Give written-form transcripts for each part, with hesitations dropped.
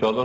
14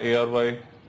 ARY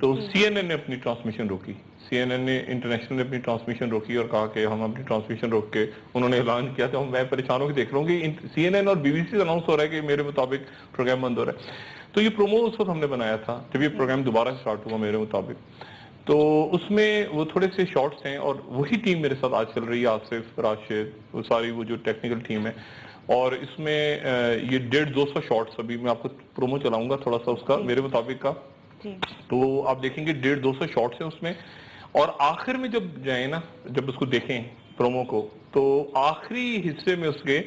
تو CNN نے اپنی ٹرانسمیشن روکی, CNN نے انٹرنیشنل نے اپنی ٹرانسمیشن روکی اور کہا کہ ہم اپنی ٹرانسمیشن روک کے, انہوں نے اعلان کیا تھا, میں پریشان ہو کے دیکھ رہا ہوں کہ CNN اور BBC سے اناؤنس ہو رہا ہے کہ میرے مطابق پروگرام بند ہو رہا ہے. تو یہ پرومو اس وقت ہم نے بنایا تھا جب یہ پروگرام دوبارہ سٹارٹ ہوا میرے مطابق. تو اس میں وہ تھوڑے سے شارٹس ہیں اور وہی ٹیم میرے ساتھ آج چل رہی ہے, آصف, راشد, وہ ساری وہ جو ٹیکنیکل ٹیم ہے, اور اس میں یہ 150-200 شارٹس ابھی میں آپ کو پرومو چلاؤں گا تھوڑا سا اس کا میرے مطابق کا. تو آپ دیکھیں گے 150-200 شارٹس ہیں اس میں, اور آخر میں جب جائیں نا, جب اس کو دیکھیں پرومو کو, تو آخری حصے میں اس کے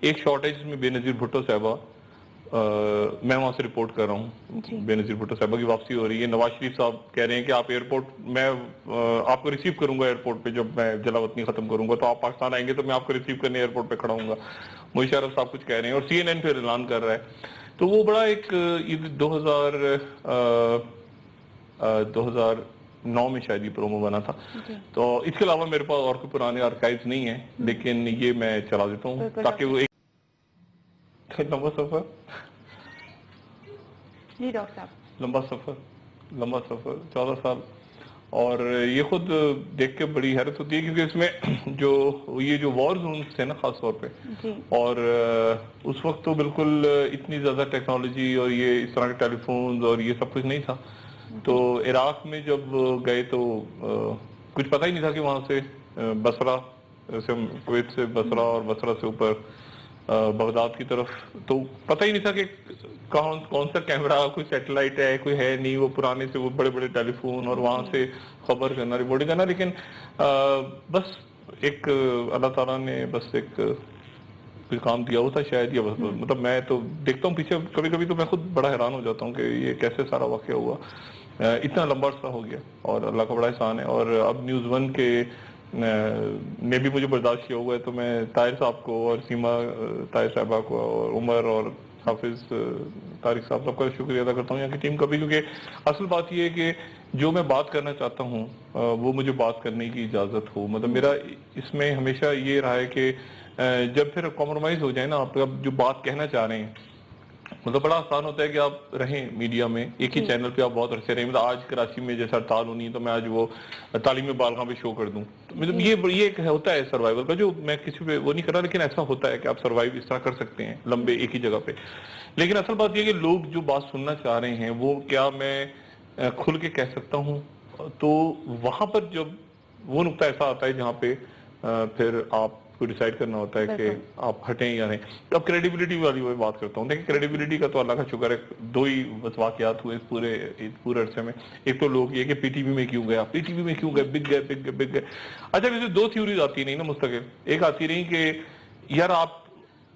ایک شارٹ ہے جس میں بے نظیر بھٹو صاحبہ, میں وہاں سے رپورٹ کر رہا ہوں, بے نظیر بھٹو صاحبہ کی واپسی ہو رہی ہے. نواز شریف صاحب کہہ رہے ہیں کہ آپ ایئرپورٹ, میں آپ کو ریسیو کروں گا ایئرپورٹ پہ جب میں جلا وطنی ختم کروں گا, تو آپ پاکستان آئیں گے تو میں آپ کو ریسیو کرنے ایئرپورٹ پہ کھڑا ہوں گا. مشرف صاحب کچھ کہہ رہے ہیں اور CNN پہ اعلان کر رہا ہے. تو وہ بڑا ایک 2009 میں شاید یہ پرومو بنا تھا. تو اس کے علاوہ میرے پاس اور کوئی پرانے آرکائیوز نہیں ہیں, لیکن یہ میں چلا دیتا ہوں تاکہ وہ ایک لمبا سفر, جی ڈاکٹر صاحب, لمبا سفر 14 سال, اور یہ خود دیکھ کے بڑی حیرت ہوتی ہے کیونکہ اس میں یہ جو وار زونز تھے نا خاص طور پہ, اور اس وقت تو بالکل اتنی زیادہ ٹیکنالوجی اور یہ اس طرح کے ٹیلی فونز اور یہ سب کچھ نہیں تھا. تو عراق میں جب گئے تو کچھ پتہ ہی نہیں تھا کہ وہاں سے بصرہ سے, کویت سے بصرہ اور بصرہ سے اوپر بغداد کی طرف, تو پتہ ہی نہیں تھا کہ کون سا کیمرہ, کوئی سیٹلائٹ ہے, کوئی ہے نہیں, وہ پرانے سے وہ بڑے بڑے ٹیلی فون, اور وہاں سے خبر کرنا, رپورٹنگ کرنا. لیکن بس ایک اللہ تعالیٰ نے بس ایک کوئی کام دیا ہوتا شاید, یا بس مطلب میں تو دیکھتا ہوں پیچھے کبھی کبھی تو میں خود بڑا حیران ہو جاتا ہوں کہ یہ کیسے سارا واقعہ ہوا, اتنا لمبا عرصہ ہو گیا, اور اللہ کا بڑا احسان ہے. اور اب نیوز 1 کے نے بھی مجھے برداشت کیا ہوا ہے, تو میں طاہر صاحب کو اور سیما طاہر صاحبہ کو اور عمر اور حافظ طارق صاحب سب کا شکریہ ادا کرتا ہوں یہاں کی ٹیم کا بھی, کیونکہ اصل بات یہ ہے کہ جو میں بات کرنا چاہتا ہوں وہ مجھے بات کرنے کی اجازت ہو. مطلب میرا اس میں ہمیشہ یہ رہا ہے کہ جب پھر کمپرومائز ہو جائے نا, آپ جو بات کہنا چاہ رہے ہیں, مطلب بڑا آسان ہوتا ہے کہ آپ رہیں میڈیا میں ایک ہی چینل پہ, آپ بہت عرصے رہیں. مطلب آج کراچی میں جیسا ہڑتال ہونی ہے تو میں آج وہ تعلیم بالغاں پہ شو کر دوں, مطلب یہ ایک ہوتا ہے سروائیول کا, جو میں کسی پہ وہ نہیں کر رہا, لیکن ایسا ہوتا ہے کہ آپ سروائیو اس طرح کر سکتے ہیں لمبے ایک ہی جگہ پہ. لیکن اصل بات یہ کہ لوگ جو بات سننا چاہ رہے ہیں وہ کیا میں کھل کے کہہ سکتا ہوں, تو وہاں پر جب وہ نقطہ ایسا آتا ہے جہاں پہ پھر آپ کو ڈیسائیڈ کرنا ہوتا ہے کہ آپ ہٹیں یا نہیں. اب کریڈیبلٹی والی وہ بات کرتا ہوں. دیکھیں کریڈیبلٹی کا تو اللہ کا شکر ہے, 2 ہی واقعات ہوئے اس پورے عرصے میں. ایک تو لوگ یہ کہ پی ٹی وی میں کیوں گیا, بک گئے. اچھا ویسے 2 تھیوریز آتی نہیں نا مستقل. ایک آتی رہی کہ یار آپ,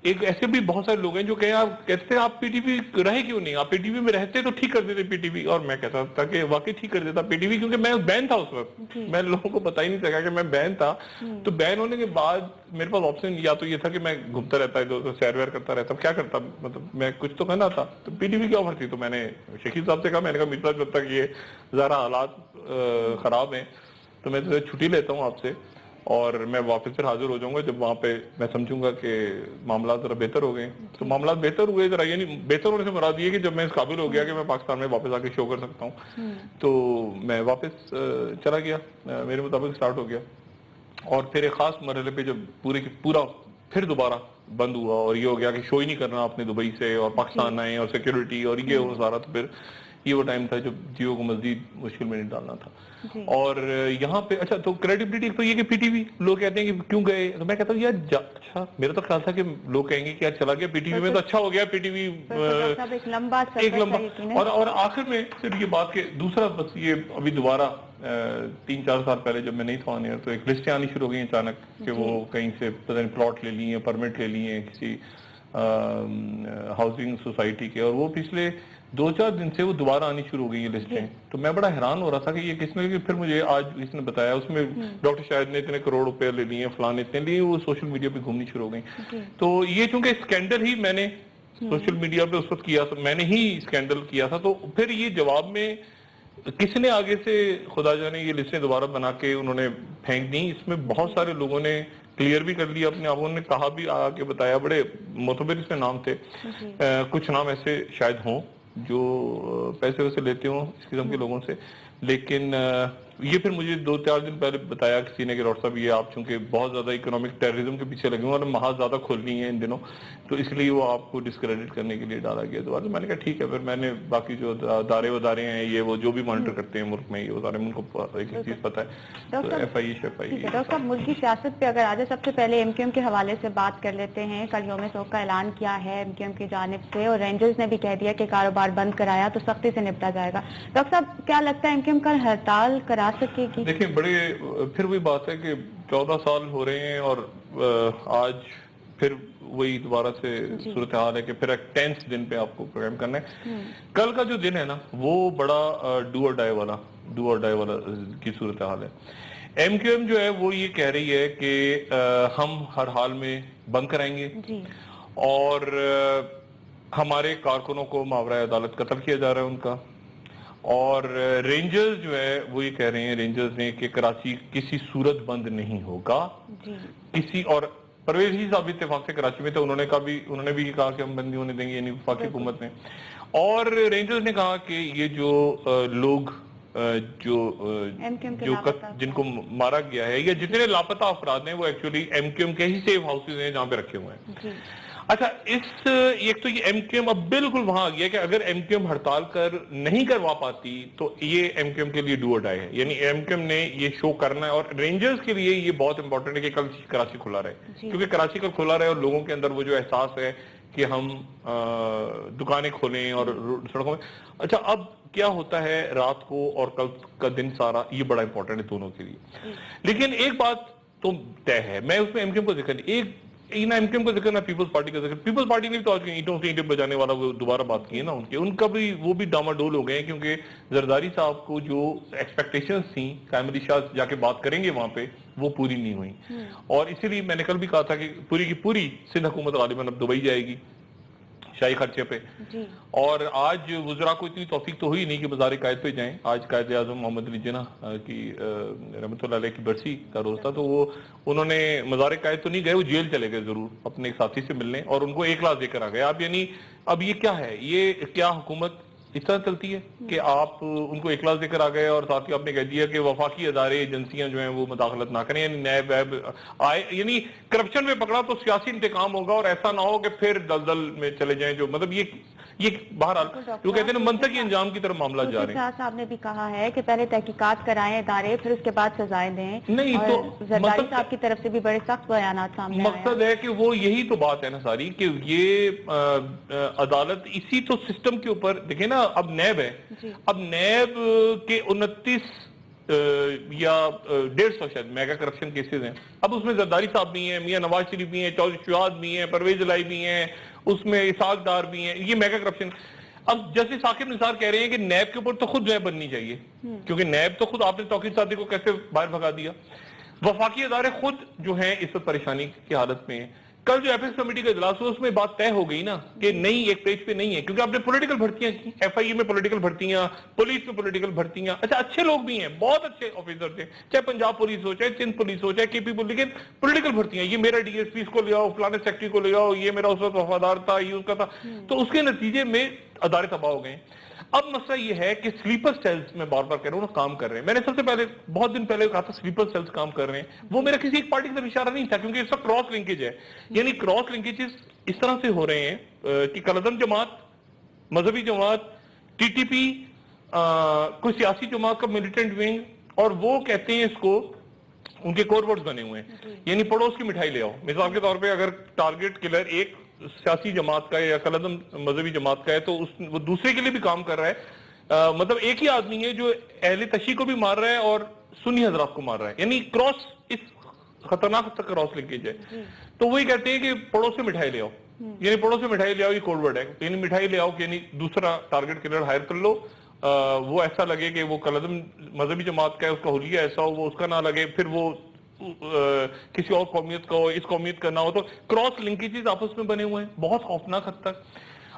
ایک ایسے بھی بہت سارے لوگ ہیں جو کہتے ہیں آپ پی ٹی وی رہے کیوں نہیں, آپ پی ٹی وی میں رہتے تو ٹھیک کر دیتے پی ٹی وی. اور میں کہتا تھا کہ واقعی ٹھیک کر دیتا پی ٹی وی, کیونکہ میں بین تھا اس وقت, میں لوگوں کو پتہ ہی نہیں چلا کہ میں بین تھا. تو بین ہونے کے بعد میرے پاس آپشن یا تو یہ تھا کہ میں گھومتا رہتا, سیر ویر کرتا رہتا, کیا کرتا, مطلب میں کچھ تو کرنا تھا. تو پی ٹی وی کیا بھرتی, تو میں نے شکیل صاحب سے کہا, میں نے کہا میرا جب تک یہ ذرا حالات خراب ہیں تو میں چھٹی لیتا ہوں آپ سے, اور میں واپس پھر حاضر ہو جاؤں گا جب وہاں پہ میں سمجھوں گا کہ معاملات ذرا بہتر ہو گئے. تو معاملات بہتر ہوئے ذرا, یعنی بہتر ہونے سے مراد یہ کہ جب میں اس قابل ہو گیا کہ میں پاکستان میں واپس آ کے شو کر سکتا ہوں, تو میں واپس چلا گیا, میرے مطابق سٹارٹ ہو گیا. اور پھر ایک خاص مرحلے پہ جب پورا پھر دوبارہ بند ہوا اور یہ ہو گیا کہ شو ہی نہیں کرنا آپ نے دبئی سے, اور پاکستان آئے اور سیکیورٹی اور یہ ہو سارا, تو پھر یہ وہ ٹائم تھا جب جیو کو مزید مشکل میں نہیں ڈالنا تھا. اور یہاں پہ اچھا تو کریڈیبلٹی تو یہ کہ پی ٹی وی لوگ کہتے ہیں کہ کیوں گئے, تو میں کہتا ہوں یار اچھا میرا تو خیال تھا کہ لوگ کہیں گے کہ یار چلا گیا پی ٹی وی میں تو اچھا ہو گیا, پی ٹی وی ایک لمبا اور آخر میں صرف یہ بات کہ دوسرا بس یہ ابھی دوبارہ 3-4 سال پہلے جب میں نہیں تھا آن ایئر تو ایک لسٹیں آنی شروع ہو گئی اچانک کہ وہ کہیں سے پتہ نہیں پلاٹ لے لیے, پرمٹ لے لیے کسی ہاؤسنگ سوسائٹی کے, اور وہ پچھلے 2-4 دن سے وہ دوبارہ آنی شروع ہو گئی یہ لسٹیں. تو میں بڑا حیران ہو رہا تھا کہ یہ کس نے, پھر مجھے آج اس نے بتایا اس میں ڈاکٹر شاہد نے اتنے کروڑ روپے لے لیے, فلان اتنے لیے, وہ سوشل میڈیا پہ گھومنی شروع ہو گئی. تو یہ چونکہ اسکینڈل ہی میں نے سوشل میڈیا پہ اس وقت کیا تھا, میں نے ہی اسکینڈل کیا تھا, تو پھر یہ جواب میں کس نے آگے سے خدا جانے یہ لسٹیں دوبارہ بنا کے انہوں نے پھینک دی. اس میں بہت سارے لوگوں نے کلیئر بھی کر لیا اپنے آپ, انہوں نے کہا بھی آ کے بتایا, بڑے معتبر اس میں نام تھے, کچھ نام ایسے شاید ہوں جو پیسے ویسے لیتے ہوں اس قسم کے لوگوں سے. لیکن یہ پھر مجھے 2-4 دن پہلے بتایا کسی نے کہ ڈاکٹر صاحب یہ آپ چونکہ بہت زیادہ اکنامک ٹیررزم کے پیچھے لگے ہوئے اور محاذ زیادہ کھولنی ہے ان دنوں, تو اس لیے وہ آپ کو ڈسکریڈٹ کرنے کے لیے ڈالا گیا. تو میں نے کہا ٹھیک ہے. پھر میں نے باقی جو ادارے ہیں یہ وہ جو بھی مانیٹر کرتے ہیں ملک میں, یہ ادارے ان کو ایک چیز پتہ ہے, تو ایف آئی ڈاکٹر صاحب ملک کی سیاست پہ اگر آج سب سے پہلے ایم کیو ایم کے حوالے سے بات کر لیتے ہیں. کل یوم سوگ کا اعلان کیا ہے ایم کیو ایم کی جانب سے, اور رینجرز نے بھی کہہ دیا کہ کاروبار بند کرایا تو سختی سے نپٹا جائے گا. ڈاکٹر صاحب کیا لگتا ہے ایم کیو ایم کل ہڑتال کرا سکے گی؟ دیکھیں بڑے پھر وہی بات ہے کہ 14 سال ہو رہے ہیں اور آج پھر وہی دوبارہ سے صورتحال ہے کہ پھر ایک 10 دن پہ آپ کو پروگرام کرنا ہے. کل کا جو دن ہے نا وہ بڑا ڈو اور ڈائی والا کی صورتحال ہے. ایم کیو ایم جو ہے وہ یہ کہہ رہی ہے کہ ہم ہر حال میں بند کرائیں گے اور ہمارے کارکنوں کو ماورائے عدالت قتل کیا جا رہا ہے ان کا. اور رینجرز جو ہے وہ یہ کہہ رہے ہیں رینجرز نے کہ کراچی کسی صورت بند نہیں ہوگا کسی. اور پرویز ہی صاحب اتفاق سے کراچی میں تھے, انہوں نے بھی یہ کہا کہ ہم بندی ہونے دیں گے, یعنی وفاقی حکومت نے. اور رینجرز نے کہا کہ یہ جو لوگ جن کو مارا گیا ہے یا جتنے لاپتہ افراد ہیں وہ ایکچولی ایم کیو ایم کے ہی سیف ہاؤسز ہیں جہاں پہ رکھے ہوئے ہیں. اچھا ایک تو یہ ایم کیو ایم اب بالکل وہاں آ گیا کہ اگر ایم کیو ایم ہڑتال نہیں کروا پاتی تو یہ ایم کیو ایم کے لیے ڈو اور ڈائی ہے, یعنی ایم کیو ایم نے یہ شو کرنا ہے. اور رینجرز کے لیے یہ بہت امپورٹنٹ ہے کہ کل کراچی کھلا رہے, کیونکہ کراچی کل کھلا رہے اور لوگوں کے اندر وہ جو احساس ہے کہ ہم دکانیں کھولیں اور سڑکوں میں. اچھا اب کیا ہوتا ہے رات کو اور کل کا دن سارا, یہ بڑا امپورٹنٹ ہے دونوں کے لیے. لیکن ایک بات تو طے ہے, میں اس میں ایم کیو ایم کو ذکر نہیں, ایک ایم کیو ایم کا ذکر نہ پیپلز پارٹی کا ذکر. پیپلز پارٹی نے بھی تو آج اینٹوں سے اینٹیں بجانے والا وہ دوبارہ بات کی ہے نا, ان کا بھی وہ بھی ڈاماڈول ہو گئے ہیں کیونکہ زرداری صاحب کو جو ایکسپیکٹیشنز تھیں کیمری شاہ جا کے بات کریں گے وہاں پہ وہ پوری نہیں ہوئی. اور اسی لیے میں نے کل بھی کہا تھا کہ پوری کی پوری سندھ حکومت غالباً اب دبئی جائے گی شاہی خرچے پہ. اور آج وزراء کو اتنی توفیق تو ہوئی نہیں کہ مزار قائد پہ جائیں. آج قائد اعظم محمد علی جناح کی رحمۃ اللہ علیہ کی برسی کا روز تھا, تو وہ انہوں نے مزار قائد تو نہیں گئے, وہ جیل چلے گئے ضرور اپنے ایک ساتھی سے ملنے, اور ان کو ایک لاکھ دے کر آ گئے. اب یعنی اب یہ کیا ہے, یہ کیا حکومت اس طرح چلتی ہے کہ آپ ان کو ایک کلاس دے کر آ گئے اور ساتھ ہی آپ نے کہہ دیا کہ وفاقی ادارے ایجنسیاں جو ہیں وہ مداخلت نہ کریں, یعنی نیب ویب آئے, یعنی کرپشن میں پکڑا تو سیاسی انتقام ہوگا اور ایسا نہ ہو کہ پھر دلدل میں چلے جائیں. جو مطلب یہ بہرحال جو کہتے ہیں منطقی انجام کی طرف معاملہ جا رہے ہیں. صاحب نے بھی کہا ہے کہ پہلے تحقیقات کرائیں ادارے, پھر اس کے بعد سزائیں دیں. نہیں تو زرداری صاحب کی طرف سے بھی بڑے سخت بیانات سامنے آئے. مقصد ہے کہ وہ یہی تو بات ہے نا ساری, کہ یہ عدالت اسی تو سسٹم کے اوپر دیکھیں نا. اب نیب ہے, اب نیب کے 29 یا 150 شاید میگا کرپشن کیسز ہیں. اب اس میں زرداری صاحب بھی ہیں, میاں نواز شریف بھی ہیں, چودھری شہاد بھی ہیں, پرویز الہی بھی ہیں, اس میں اسحاق ڈار بھی ہیں, یہ میگا کرپشن. اب جسٹس ثاقب نثار کہہ رہے ہیں کہ نیب کے اوپر تو خود نیب بننی چاہیے, کیونکہ نیب تو خود آپ نے توقیر صادق کو کیسے باہر بھگا دیا. وفاقی ادارے خود جو ہیں اس وقت پریشانی کی حالت میں ہیں. کل جو ایپکس کمیٹی کا اجلاس ہوا اس میں بات طے ہو گئی نا کہ نہیں, ایک پیج پہ نہیں ہے, کیونکہ آپ نے پولیٹیکل بھرتیاں کی, ایف آئی اے میں پولیٹیکل بھرتیاں, پولیس میں پولیٹیکل بھرتیاں. اچھا اچھے لوگ بھی ہیں, بہت اچھے آفیسر تھے, چاہے پنجاب پولیس ہو, چاہے سندھ پولیس ہو, چاہے کے پی پولیس, لیکن پولیٹیکل بھرتیاں, یہ میرا ڈی ایس پی اس کو لے آؤ, فلانے سیکٹری کو لے آؤ, یہ میرا اس وقت وفادار تھا, یہ اس کا تھا. تو اس کے نتیجے میں ادارے تباہ ہو گئے. اب مسئلہ یہ ہے کہ سلیپر سیلز میں بار بار کہہ رہا ہوں کام کر رہے ہیں. میں نے سب سے پہلے بہت دن پہلے کہا تھا سلیپر سیلز کام کر رہے ہیں, وہ میرا کسی ایک پارٹی کی طرف اشارہ نہیں تھا, کیونکہ اس کا کراس لنکیج ہے. یعنی کراس لنکیجز اس طرح سے ہو رہے ہیں کہ کلعدم جماعت, مذہبی جماعت, ٹی ٹی پی, کوئی سیاسی جماعت کا ملیٹنٹ ونگ, اور وہ کہتے ہیں اس کو ان کے کور ورڈز بنے ہوئے ہیں, یعنی پڑوس کی مٹھائی لے آؤ. مثال کے طور پہ اگر ٹارگٹ کلر ایک سیاسی جماعت کا یا کلعدم مذہبی جماعت کا ہے تو وہ دوسرے کے لیے بھی کام کر رہا ہے. مطلب ایک ہی آدمی ہے جو اہل تشیع کو بھی مار رہا ہے اور سنی حضرات کو مار رہا ہے, یعنی کراس, اس خطرناک کراس لنکیج ہے. تو وہی کہتے ہیں کہ پڑوس سے مٹھائی لے آؤ, یعنی پڑوس سے مٹھائی لے آؤ, یہ کوڈ ورڈ ہے. یعنی مٹھائی لے آؤ کہ یعنی دوسرا ٹارگٹ کلر ہائر کر لو, وہ ایسا لگے کہ وہ کلعدم مذہبی جماعت کا ہے, اس کا حلیہ ایسا ہو, وہ اس کا نہ لگے, پھر وہ کسی اور قومیت کا ہو, اس قومیت کا نہ ہو. تو کراس لنکیجز آپس میں بنے ہوئے ہیں بہت خوفناک حد تک.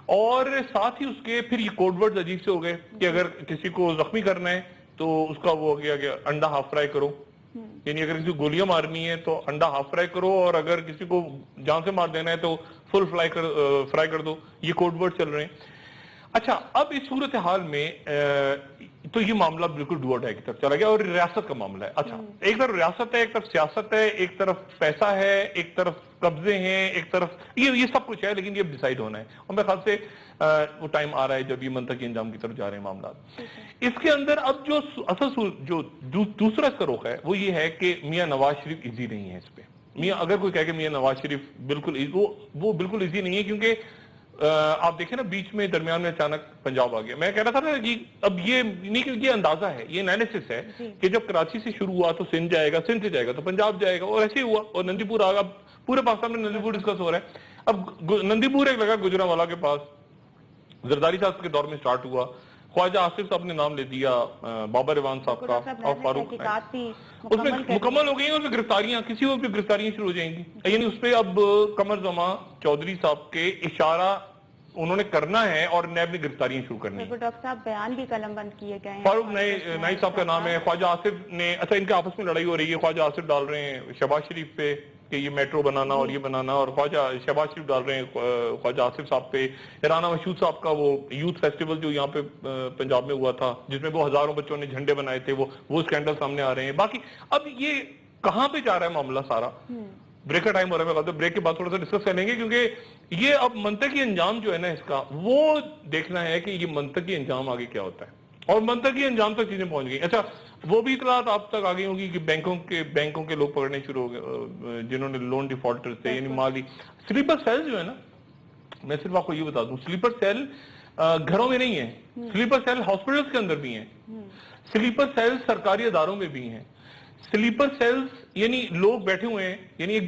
اور ساتھ ہی اس کے پھر یہ کوڈ ورڈز عجیب سے ہو گئے کہ اگر کسی کو زخمی کرنا ہے تو اس کا وہ ہو گیا کہ انڈا ہاف فرائی کرو, یعنی اگر کسی کو گولیاں مارنی ہے تو انڈا ہاف فرائی کرو, اور اگر کسی کو جان سے مار دینا ہے تو فل فرائی کر دو. یہ کوڈ ورڈ چل رہے ہیں. اچھا اب اس صورتحال میں تو یہ معاملہ بالکل ڈو اور ڈائی کی طرف چلا گیا اور ریاست کا معاملہ ہے. اچھا ایک طرف ریاست ہے، ایک طرف سیاست ہے، ایک طرف پیسہ ہے، ایک طرف قبضے ہیں، ایک طرف یہ سب کچھ ہے، لیکن یہ ڈیسائیڈ ہونا ہے اور میرے خیال سے وہ ٹائم آ رہا ہے جب یہ منطقی انجام کی طرف جا رہے ہیں معاملات. اس کے اندر اب جو اصل جو دوسرا اس کا رخ ہے وہ یہ ہے کہ میاں نواز شریف ایزی نہیں ہے اس پہ. میاں اگر کوئی کہے کہ میاں نواز شریف بالکل وہ بالکل ایزی نہیں ہے، کیونکہ آپ دیکھیں نا بیچ میں درمیان میں اچانک پنجاب آ گیا. میں کہہ رہا تھا نا کہ اب یہ نہیں کہ یہ اندازہ ہے، یہ انالیسس ہے کہ جب کراچی سے شروع ہوا تو سندھ جائے گا، سندھ سے جائے گا تو پنجاب جائے گا، اور ایسے ہی ہوا اور نندی پور آ گیا. اب پورے پاکستان میں نندی پور ڈسکس ہو رہا ہے. اب نندی پور ایک لگا گجرانوالہ کے پاس، زرداری صاحب کے دور میں سٹارٹ ہوا، خواجہ آصف صاحب نے نام لے دیا بابر ایوان صاحب کا اور فاروق، اس میں مکمل ہو گئی ہیں. اس میں گرفتاریاں کسی وقت بھی گرفتاریاں شروع ہو جائیں گی. یعنی اس پہ اب قمر زمان چودھری صاحب کے اشارہ انہوں نے کرنا ہے اور نیب نے گرفتاریاں شروع کرنی ہے. ڈاکٹر صاحب بیان بھی قلم بند کیے گئے ہیں. فاروق نائی صاحب کا نام ہے. خواجہ آصف نے، اچھا ان کے آپس میں لڑائی ہو رہی ہے، خواجہ آصف ڈال رہے ہیں شہباز شریف پہ کہ یہ میٹرو بنانا اور یہ بنانا، اور خواجہ شہباز شریف ڈال رہے ہیں خواجہ آصف صاحب پہ. رانا مشہود صاحب کا وہ یوتھ فیسٹیول جو یہاں پہ پنجاب میں ہوا تھا جس میں وہ ہزاروں بچوں نے جھنڈے بنائے تھے، وہ اسکینڈل سامنے آ رہے ہیں. باقی اب یہ کہاں پہ جا رہا ہے معاملہ سارا؟ بریک کا ٹائم ہو رہا ہے، میں بریک کے بعد تھوڑا سا ڈسکس کریں گے، کیونکہ یہ اب منطقی انجام جو ہے نا اس کا وہ دیکھنا ہے کہ یہ منطقی انجام آگے کیا ہوتا ہے، اور منطقی انجام تک چیزیں پہنچ گئی. اچھا وہ بھی اطلاعات آپ تک آ گئی ہوگی کہ بینکوں کے لوگ پکڑنے شروع ہو گئے جنہوں نے لون ڈیفالٹر تھے، یعنی مالی سلیپر سیل جو ہے نا. میں صرف آپ کو یہ بتا دوں سلیپر سیل گھروں میں نہیں ہے، سلیپر سیل ہاسپٹلز کے اندر بھی ہیں، سلیپر سیل سرکاری اداروں میں بھی ہیں. سلیپر سیلز یعنی لوگ بیٹھے ہوئے ہیں، یعنی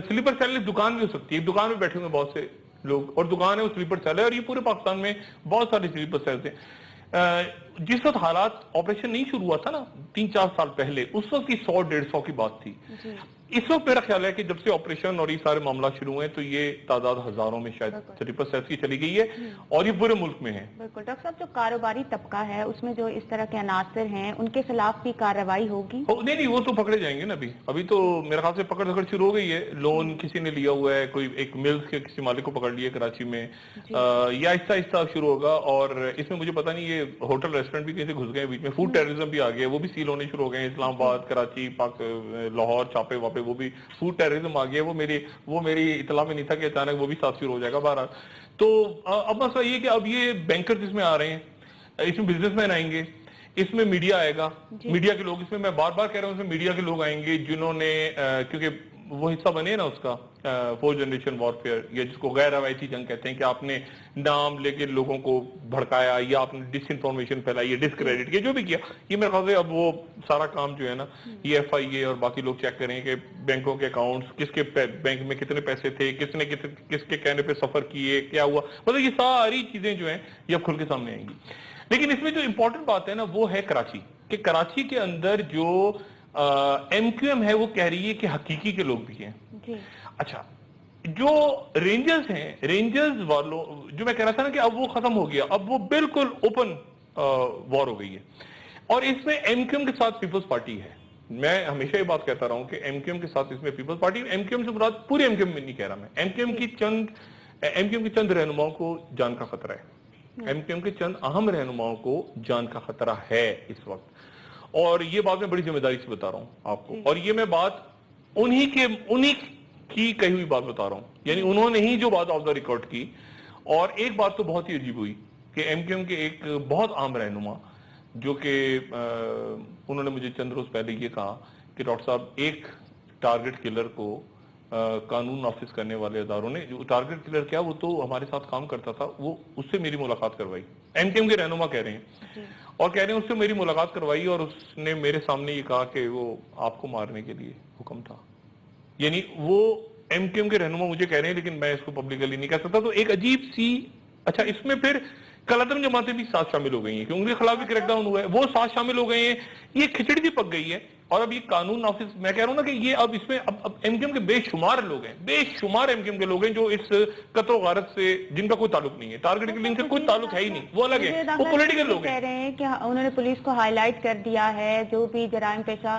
سلیپر سیل ایک دکان بھی ہو سکتی ہے، ایک دکان میں بیٹھے ہوئے بہت سے لوگ اور دکان ہے وہ سلیپر سیل ہے. اور یہ پورے پاکستان میں بہت سارے سلیپر سیلز ہیں. جس وقت حالات آپریشن نہیں شروع ہوا تھا نا 3-4 سال پہلے، اس وقت کی 100-150 کی بات تھی. اس وقت میرا خیال ہے کہ جب سے آپریشن اور یہ سارے معاملات شروع ہوئے تو یہ تعداد ہزاروں میں شاید سلیپر سیلز کی چلی گئی ہے اور یہ پورے ملک میں ہے. بالکل ڈاکٹر صاحب، جو کاروباری طبقہ ہے اس میں جو اس طرح کے عناصر ہیں ان کے خلاف بھی کارروائی ہوگی؟ نہیں وہ تو پکڑے جائیں گے نا. ابھی تو میرے خیال سے پکڑ دھکڑ شروع ہو گئی ہے. لون کسی نے لیا ہوا ہے، کوئی ایک ملز کے کسی مالک کو پکڑ لیا کراچی میں، یہ آہستہ آہستہ شروع ہوگا. اور اس میں مجھے پتہ نہیں یہ ہوٹل ریسٹورینٹ بھی کہیں سے گھس گئے بیچ میں، فوڈ ٹیررزم بھی آ گیا، وہ بھی سیل ہونے شروع ہو گئے. اسلام آباد، کراچی، لاہور چھاپے واپے وہ بھی فوڈ ٹیررزم آ گیا. وہ میری اطلاع میں نہیں تھا کہ اچانک وہ بھی ساتھ شروع ہو جائے گا. بہرحال تو اب مسئلہ یہ کہ اب یہ بینکر اس میں آ رہے ہیں، اس میں بزنس مین آئیں گے، اس میں میڈیا آئے گا، میڈیا کے لوگ اس میں بار بار کہہ رہا ہوں اس میں میڈیا کے لوگ آئیں گے جنہوں نے کیونکہ وہ حصہ بنے نا اس کا 4 جنریشن وارفیئر، یا جس کو غیر روایتی جنگ کہتے ہیں، کہ آپ نے نام لے کے لوگوں کو بھڑکایا یا آپ نے ڈس انفارمیشن پھیلائی یا ڈسکریڈٹ کیا، جو بھی کیا. یہ میرے خیال سے اب وہ سارا کام جو ہے نا یہ ایف آئی اے اور باقی لوگ چیک کریں کہ بینکوں کے اکاؤنٹس، کس کے بینک میں کتنے پیسے تھے، کس نے کس کے کہنے پہ سفر کیے، کیا ہوا، مطلب یہ ساری چیزیں جو ہیں یہ اب کھل کے سامنے آئیں گی. لیکن اس میں جو امپورٹنٹ بات ہے نا وہ ہے کراچی، کہ کراچی کے اندر جو ایم کیو ایم ہے وہ کہہ رہی ہے کہ حقیقی کے لوگ بھی ہیں. اچھا جو رینجرز ہیں، رینجرز والوں جو میں کہہ رہا تھا نا کہ اب وہ ختم ہو گیا، اب وہ بالکل اوپن وار ہو گئی ہے. اور اس میں ایم کیو ایم کے ساتھ پیپلز پارٹی ہے. میں ہمیشہ یہ بات کہتا رہا ہوں کہ ایم کیو ایم کے ساتھ اس میں Peoples Party, M Q M سے مراد پورے ایم کیو ایم میں نہیں کہہ رہا میں، ایم کیو ایم کی چند رہنماؤں کو جان کا خطرہ ہے. ایم کیو ایم کے چند اہم رہنماؤں کو جان کا خطرہ ہے اس وقت، اور یہ بات میں بڑی ذمہ داری سے بتا رہا ہوں آپ کو. اور یہ میں بات انہی کی کہی ہوئی بات بتا رہا ہوں، یعنی انہوں نے ہی جو بات آف دا ریکارڈ کی. اور ایک بات تو بہت ہی عجیب ہوئی کہ ایم کیو ایم کے ایک بہت عام رہنما جو کہ انہوں نے مجھے چند روز پہلے یہ کہا کہ ڈاکٹر صاحب ایک ٹارگٹ کلر کو قانون نافذ کرنے والے اداروں نے، جو ٹارگٹ کلر کیا وہ تو ہمارے ساتھ کام کرتا تھا، وہ اس سے میری ملاقات کروائی. ایم کیو ایم کے رہنما کہہ رہے ہیں اور کہہ رہے ہیں اس سے میری ملاقات کروائی اور اس نے میرے سامنے یہ کہا کہ وہ آپ کو مارنے کے لیے حکم تھا. یعنی وہ ایم کیو ایم کے رہنما مجھے کہہ رہے ہیں، لیکن میں اس کو پبلکلی نہیں کہہ سکتا. تو ایک عجیب سی، اچھا اس میں پھر کلعدم جماعتیں بھی ساتھ شامل ہو گئی ہیں کہ ان کے خلاف بھی کریک ڈاؤن ہوا ہے، وہ ساتھ شامل ہو گئے ہیں. یہ کھچڑی بھی پک گئی ہے. اور اب یہ قانون نافذ، میں کہہ رہا ہوں نا کہ یہ اب اس میں اب ایم کیو ایم کے بے شمار لوگ ہیں، بے شمار ایم کیو ایم کے لوگ ہیں جو اس قتل و غارت سے جن کا کوئی تعلق نہیں ہے، ٹارگٹ کلنگ سے کوئی تعلق ہے ہی نہیں، وہ الگ ہے، وہ پولیٹیکل لوگ ہیں. کہہ رہے ہیں کہ انہوں نے پولیس کو ہائی لائٹ کر دیا ہے جو بھی جرائم پیشہ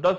10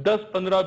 10, 15,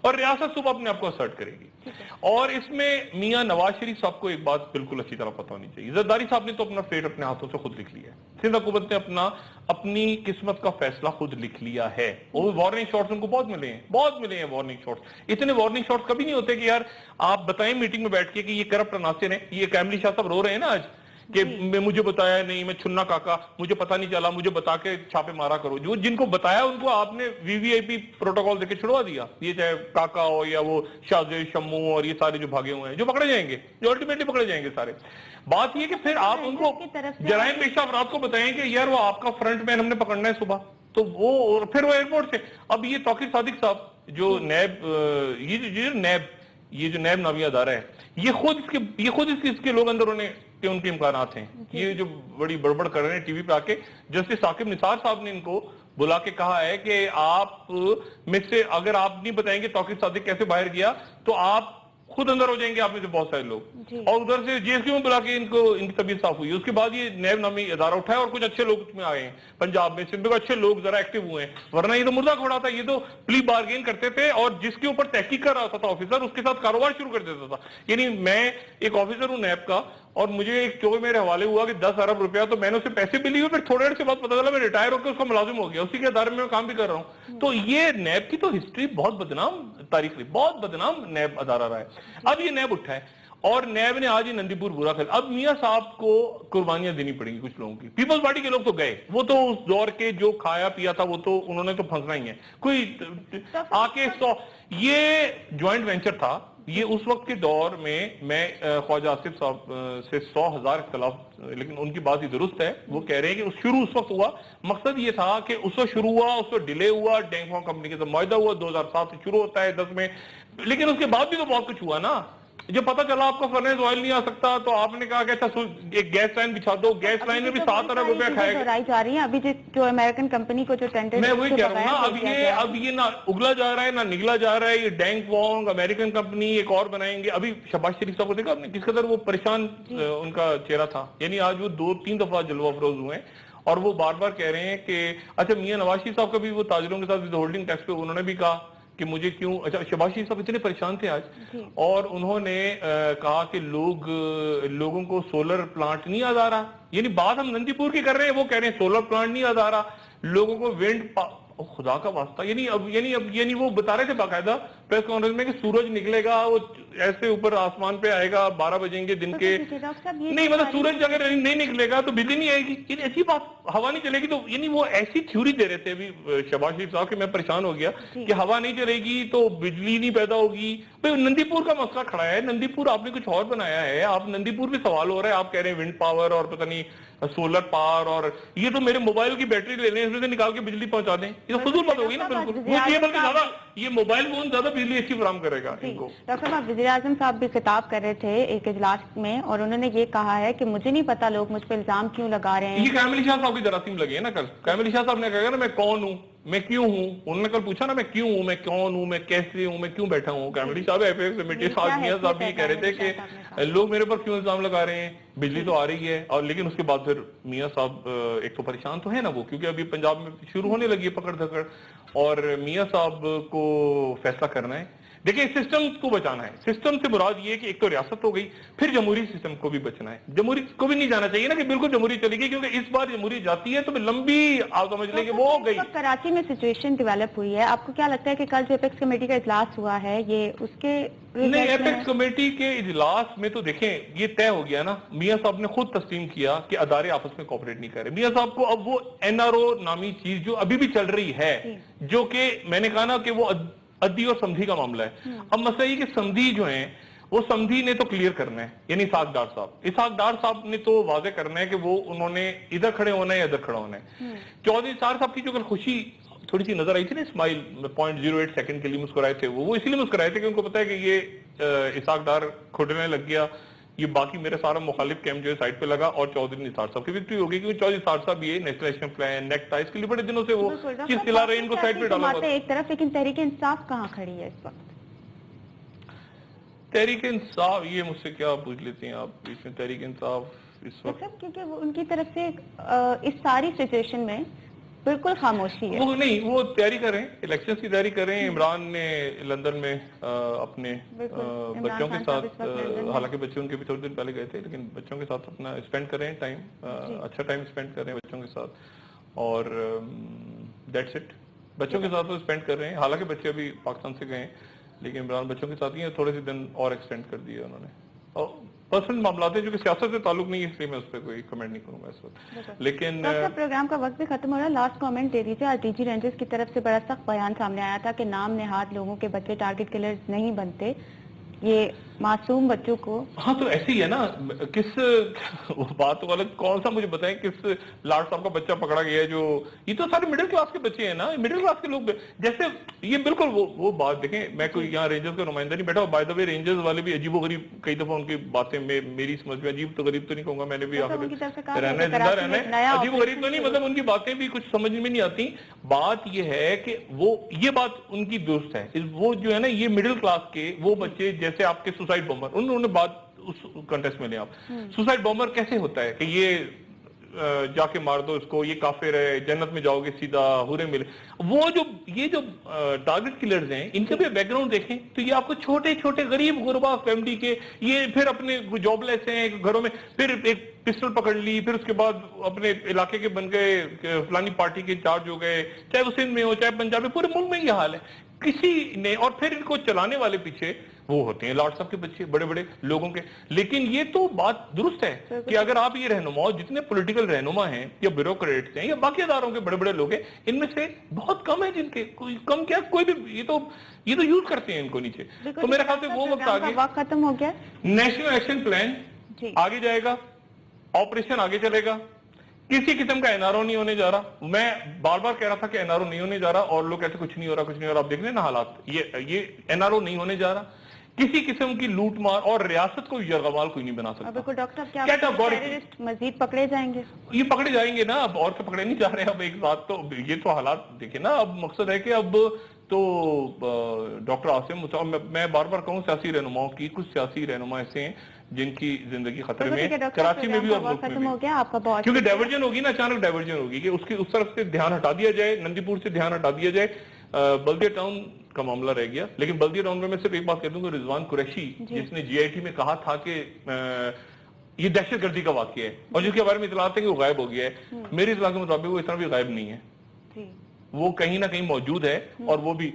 اور ریاست صبح اپنے آپ کو اسرٹ کرے گی. اور اس میں میاں نواز شریف صاحب کو ایک بات بالکل اچھی طرح پتہ ہونی چاہیے, زرداری صاحب نے تو اپنا فیٹ اپنے ہاتھوں سے خود لکھ لیا ہے, سندھ حکومت نے اپنی قسمت کا فیصلہ خود لکھ لیا ہے. وہ وارننگ شاٹس ان کو بہت ملے ہیں وارننگ شاٹس. اتنے وارننگ شاٹس کبھی نہیں ہوتے کہ یار آپ بتائیں میٹنگ میں بیٹھ کے کہ یہ کرپٹ عناصر ہیں. یہ کیملی شاہ صاحب رو رہے ہیں نا آج کہ مجھے بتایا نہیں, میں چھنا کاکا, مجھے پتہ نہیں چلا, مجھے بتا کے چھاپے مارا کرو. جو جن کو بتایا ان کو آپ نے وی وی آئی پی پروٹوکال دے کے چھڑوا دیا. یہ چاہے کاکا ہو یا وہ شاہزیب شمو اور یہ سارے جو بھاگے ہوئے ہیں, جو پکڑے جائیں گے, جو الٹیمیٹلی پکڑے جائیں گے سارے. بات یہ کہ پھر آپ ان کو جرائم پیشہ افراد کو بتائیں کہ یار وہ آپ کا فرنٹ مین ہم نے پکڑنا ہے صبح, تو وہ پھر وہ ایئرپورٹ سے. اب یہ توقیر صادق صاحب جو نیب, یہ جو نیب نامی ادارہ ہے, یہ خود اس کے لوگ اندر انہیں کہ ان کے امکانات ہیں. یہ جو بڑی بڑبڑ کر رہے ہیں ٹی وی پہ آ کے, جسٹس ثاقب نثار صاحب نے ان کو بلا کے کہا ہے کہ آپ میں سے اگر آپ نہیں بتائیں گے توقیر صادق کیسے باہر گیا تو آپ خود اندر ہو جائیں گے, آپ میں سے بہت سارے لوگ. اور ادھر سے جی ایس کیو میں بلا کے ان کی طبیعت صاف ہوئی. اس کے بعد یہ نیب نامی ادارہ اٹھایا اور کچھ اچھے لوگ اس میں آئے ہیں, پنجاب میں سندھ میں اچھے لوگ ذرا ایکٹیو ہوئے ہیں, ورنہ یہ تو مردہ کھوڑا تھا. یہ تو پلی بارگین کرتے تھے اور جس کے اوپر تحقیق کر رہا تھا آفیسر, اس کے ساتھ کاروبار شروع کر دیتا تھا. یعنی میں ایک آفیسر ہوں نیب کا, اور مجھے ایک چوبے میرے حوالے ہوا کہ 10 ارب روپیہ, تو میں نے اسے پیسے بھی لیے, پھر تھوڑے دیر سے بعد پتہ چلا میں ریٹائر ہو کے اس کا ملازم ہو گیا, اسی کے ادارے میں کام بھی کر رہا ہوں. تو یہ نیب کی تو ہسٹری بہت بدنام تاریخ رہی, بہت بدنام نیب ادارہ رہا ہے. اب یہ نیب اٹھا ہے اور نیب نے آج ہی نندی پور برا کھیلا. اب میاں صاحب کو قربانیاں دینی پڑیں گی کچھ لوگوں کی. پیپلز پارٹی کے لوگ تو گئے, وہ تو اس دور کے جو کھایا پیا تھا وہ تو انہوں نے تو پھنسنا ہی ہے. کوئی آ کے یہ جوائنٹ وینچر تھا. یہ اس وقت کے دور میں خواجہ آصف صاحب سے 100,000 اختلاف, لیکن ان کی بات ہی درست ہے. وہ کہہ رہے ہیں کہ شروع اس وقت ہوا, مقصد یہ تھا کہ اس وقت شروع ہوا, اس وقت ڈیلے ہوا, ڈینگ فارم کمپنی کے ساتھ معاہدہ ہوا, 2007 سے شروع ہوتا ہے 10 میں, لیکن اس کے بعد بھی تو بہت کچھ ہوا نا. جب پتہ چلا آپ کا فرنیس آئل نہیں آ سکتا تو آپ نے کہا کہ اچھا ایک گیس لائن بچھا دو. گیس لائن میں بھی 7 ارب روپیہ کھائے گا جا رہی ہیں ابھی جو امریکن کمپنی کو جو ٹینڈر, میں وہی کہہ رہا ہوں نا. اب یہ نہ اگلا جا رہا ہے نہ نگلا جا رہا ہے. یہ ڈینگ وانگ امریکن کمپنی ایک اور بنائیں گے. ابھی شہباز شریف صاحب کو دیکھا آپ نے کس قدر وہ پریشان ان کا چہرہ تھا. یعنی آج وہ 2-3 دفعہ جلوہ افروز ہوئے ہیں اور وہ بار بار کہہ رہے ہیں کہ اچھا میاں نواز شریف صاحب کا بھی وہ تاجروں کے ساتھ ہولڈنگ ٹیکس پہ انہوں نے بھی کہا کہ مجھے کیوں. اچھا شہباز شریف صاحب اتنے پریشان تھے آج, اور انہوں نے کہا کہ لوگوں کو سولر پلانٹ نہیں یاد آ رہا. یعنی بات ہم نندی پور کی کر رہے ہیں, وہ کہہ رہے ہیں سولر پلانٹ نہیں یاد آ رہا لوگوں کو, ونڈ خدا کا واسطہ. یعنی وہ بتا رہے تھے باقاعدہ پریس کانفرنس میں کہ سورج نکلے گا, وہ ایسے اوپر آسمان پہ آئے گا 12 بجیں گے دن کے. نہیں مطلب سورج اگر نہیں نکلے گا تو بجلی نہیں آئے گی. یعنی ایسی بات, ہوا نہیں چلے گی. تو یعنی وہ ایسی تھیوری دے رہے تھے ابھی شہباز شریف صاحب کہ میں پریشان ہو گیا کہ ہوا نہیں چلے گی تو بجلی نہیں پیدا ہوگی. نندی پور کا مسئلہ کھڑا ہے. نندی پور آپ نے کچھ اور بنایا ہے. آپ نندی پور بھی سوال ہو رہا ہے, آپ کہہ رہے ہیں ونڈ پاور اور پتہ نہیں سولر پاور, اور یہ تو میرے موبائل کی بیٹری لے لیں, اس میں سے نکال کے بجلی پہنچا دیں. یہ تو فضول بات ہوگی نا. بالکل بلکہ زیادہ یہ موبائل فون زیادہ بجلی اچھی فراہم کرے گا ان کو. ڈاکٹر صاحب وزیر اعظم صاحب بھی خطاب کر رہے تھے ایک اجلاس میں, اور انہوں نے یہ کہا ہے کہ مجھے نہیں پتا لوگ مجھ پہ الزام کیوں لگا رہے ہیں. یہ کیملی شاہ صاحب کی جراثیم لگے ہیں نا کل. کیملی شاہ صاحب نے کہا نا میں کون ہوں, میں کیوں ہوں. انہوں نے کل پوچھا نا میں کیوں ہوں, میں کون ہوں, میں کیسے ہوں, میں کیوں بیٹھا ہوں. کیملی صاحب میاں صاحب بھی کہہ رہے تھے کہ لوگ میرے پر کیوں الزام لگا رہے ہیں, بجلی تو آ رہی ہے. اور لیکن اس کے بعد پھر میاں صاحب ایک تو پریشان تو ہے نا وہ, کیونکہ ابھی پنجاب میں شروع ہونے لگی ہے پکڑ دھکڑ, اور میاں صاحب کو فیصلہ کرنا ہے. دیکھیں سسٹم کو بچانا ہے. سسٹم سے مراد یہ ہے کہ ایک تو ریاست ہو گئی, پھر جمہوری سسٹم کو بھی بچنا ہے. جمہوری کو بھی نہیں جانا چاہیے نا کہ بالکل جمہوری چلے گی, کیونکہ اس بار جمہوری جاتی ہے تو لمبی آپ سمجھ لیں کہ وہ ہو گئی. کراچی میں سچویشن ڈیولپ ہوئی ہے, آپ کو کیا لگتا ہے کہ کل جو ایپیکس کمیٹی کا اجلاس ہوا ہے یہ اس کے نہیں, ایپیکس کمیٹی کے اجلاس میں تو دیکھیں یہ طے ہو گیا نا. میاں صاحب نے خود تسلیم کیا کہ ادارے آپس میں کوآپریٹ نہیں کر رہے. میاں صاحب کو اب وہ NRO نامی چیز جو ابھی بھی چل رہی ہے, جو کہ میں نے کہا نا کہ وہ عدی اور سمدھی کا معاملہ ہے. اب مسئلہ یہ کہ سمدھی جو ہیں وہ سمدھی نے تو کلیئر کرنا ہے, یعنی اسحاق ڈار صاحب نے تو واضح کرنا ہے کہ وہ انہوں نے ادھر کھڑے ہونا ہے یا ادھر کھڑا ہونا ہے. چودھری نثار صاحب کی جو کل خوشی تھوڑی سی نظر آئی تھی نا, اسمائل 0.08 سیکنڈ کے لیے مسکرائے تھے, وہ اسی لیے مسکرائے تھے کہ ان کو پتا ہے کہ یہ اسحاق ڈار کھڑنے لگ گیا, یہ باقی میرا سارا مخالف کیمپ جو ہے سائٹ پہ لگا, اور چودھری نثار صاحب کی وکٹری ہوگی, کیونکہ چودھری نثار صاحب یہ نیشنل ایکشن پلان نیکٹا اس کے لیے بڑے دنوں سے وہ چیز کھلا رہے ہیں, ان کو سائٹ پہ ڈالا ہوا ایک طرف. لیکن تحریک انصاف کہاں کھڑی ہے اس وقت؟ تحریک انصاف یہ مجھ سے کیا پوچھ لیتے ہیں آپ, اس میں تحریک انصاف اس وقت کیونکہ ان کی طرف سے اس ساری سچویشن میں بالکل خاموشی ہے. وہ نہیں، وہ تیاری کر رہے ہیں، الیکشنز کی تیاری کر رہے ہیں. عمران نے لندن میں اپنے بچوں کے ساتھ، حالانکہ بچے ان کے بھی تھوڑے دن پہلے گئے تھے، لیکن بچوں کے ساتھ اپنا اسپینڈ کر رہے ہیں ٹائم، اچھا ٹائم اسپینڈ کر رہے ہیں بچوں کے ساتھ، اور دیٹس اٹ. بچوں کے ساتھ وہ اسپینڈ کر رہے ہیں. حالانکہ بچے ابھی پاکستان سے گئے ہیں، لیکن عمران بچوں کے ساتھ ہی ہیں. تھوڑے سے دن اور ایکسٹینڈ کر دیے انہوں نے. اور پرسنل معاملات ہیں جو کہ سیاست سے تعلق نہیں ہے، اس لیے میں اس پہ کوئی کمنٹ نہیں کروں گا اس وقت. لیکن پروگرام کا وقت بھی ختم ہو رہا ہے. لاسٹ کامنٹ دے دیجیے. آج ڈی جی رینجرز کی طرف سے بڑا سخت بیان سامنے آیا تھا کہ نام نہاد لوگوں کے بچے ٹارگٹ کلرز نہیں بنتے، یہ معصوم بچوں کو. ہاں تو ایسے ہی ہے نا، کس بات غلط، کون سا مجھے بتائیں کس لاٹ صاحب کا بچہ پکڑا گیا ہے جو، یہ تو سارے مڈل کلاس کے بچے ہیں نا، مڈل کلاس کے لوگ. جیسے یہ بالکل وہ بات دیکھیں، میں کوئی یہاں رینجرز کا نمائندہ نہیں بیٹھا. بائی دا وے رینجرز والے بھی عجیب و غریب کئی دفعہ ان کی باتیں میری سمجھ میں، عجیب تو غریب تو نہیں کہوں گا، میں نے بھی رہنا ہے، زندہ رہنا ہے، عجیب و غریب تو نہیں، مطلب ان کی باتیں بھی کچھ سمجھ میں نہیں آتی. بات یہ ہے کہ وہ یہ بات ان کی درست ہے. وہ جو ہے نا، یہ مڈل کلاس کے وہ بچے جیسے آپ کے سوسائڈ بمبر، انہوں نے بات اس کنٹیکسٹ میں لیں آپ. سوسائڈ بمبر کیسے ہوتا ہے کہ یہ جا کے مار دو اس کو، یہ کافر ہے، جنت میں جاؤ گے سیدھا، حوریں ملے. وہ جو یہ جو ٹارگٹ کلرز ہیں، ان کا بھی بیک گراؤنڈ دیکھیں تو یہ آپ کو چھوٹے چھوٹے غریب غربا فیملی کے، یہ پھر اپنے جاب لیس ہیں گھروں میں، پھر ایک پسٹل پکڑ لی، پھر اس کے بعد اپنے علاقے کے بن گئے، فلانی پارٹی کے انچارج ہو گئے، چاہے وہ سندھ میں ہو چاہے پنجاب میں، پورے ملک میں یہ حال ہے. کسی نے، اور پھر ان کو چلانے والے پیچھے وہ ہوتے ہیں لاٹ صاحب کے بچے، بڑے بڑے لوگوں کے. لیکن یہ تو بات درست ہے کہ اگر آپ یہ رہنما، جتنے پولیٹیکل رہنما ہیں یا بیوروکریٹس ہیں یا باقی اداروں کے بڑے بڑے لوگ ہیں، ان میں سے بہت کم ہیں جن کے، کوئی کم کیا، کوئی بھی، یہ تو یوز کرتے ہیں ان کو نیچے. تو میرے خیال سے وہ وقت آگے، وقت ختم ہو گیا. نیشنل ایکشن پلان آگے جائے گا، آپریشن آگے چلے گا. کسی قسم کا این آر او نہیں ہونے جا رہا. میں بار بار کہہ رہا تھا کہ این آر او نہیں ہونے جا رہا، اور لوگ کہتے کچھ نہیں ہو رہا، کچھ نہیں ہو رہا. آپ دیکھ لیں نا حالات، یہ این آر او نہیں ہونے جا رہا. کسی قسم کی لوٹ مار، اور ریاست کو یرغمال کوئی نہیں بنا سکتا. بالکل ڈاکٹر صاحب، کیا ٹیررسٹ مزید پکڑے جائیں گے؟ یہ پکڑے جائیں گے نا، اب اور سے پکڑے نہیں جا رہے. اب ایک بات تو یہ تو حالات دیکھیں نا. اب مقصد ہے کہ اب تو ڈاکٹر عاصم، میں بار بار کہوں سیاسی رہنماؤں کی، کچھ سیاسی رہنما ایسے ہیں جن کی زندگی خطرے میں، کراچی میں بھی اور ملک میں بھی، کیونکہ ڈائیورجن ہوگی نا، اچانک ڈائیورجن ہوگی کہ اس طرف سے دھیان ہٹا دیا جائے، نندی پور سے دھیان ہٹا دیا جائے. بلدیہ ٹاؤن کا معاملہ رہ گیا. لیکن بلدیہ ٹاؤن میں صرف ایک بات کہہ دوں کہ رضوان قریشی جس نے جی آئی ٹی میں کہا تھا کہ یہ دہشت گردی کا واقعہ ہے، اور جس کے بارے میں اطلاعات ہیں کہ وہ غائب ہو گیا ہے، میری اطلاع کے مطابق وہ اتنا بھی غائب نہیں ہے، وہ کہیں نہ کہیں موجود ہے، اور وہ بھی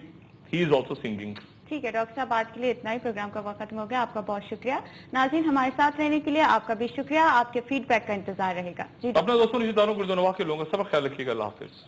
ہی از آلسو سنگنگ. ٹھیک ہے ڈاکٹر صاحب، آج کے لیے اتنا ہی. پروگرام کا وقت ختم ہو گیا. آپ کا بہت شکریہ. ناظرین، ہمارے ساتھ رہنے کے لیے آپ کا بھی شکریہ. آپ کے فیڈ بیک کا انتظار رہے گا. اپنے دوستوں رشتہ داروں کو کے لوگوں کا سب خیال رکھیے گا. اللہ حافظ.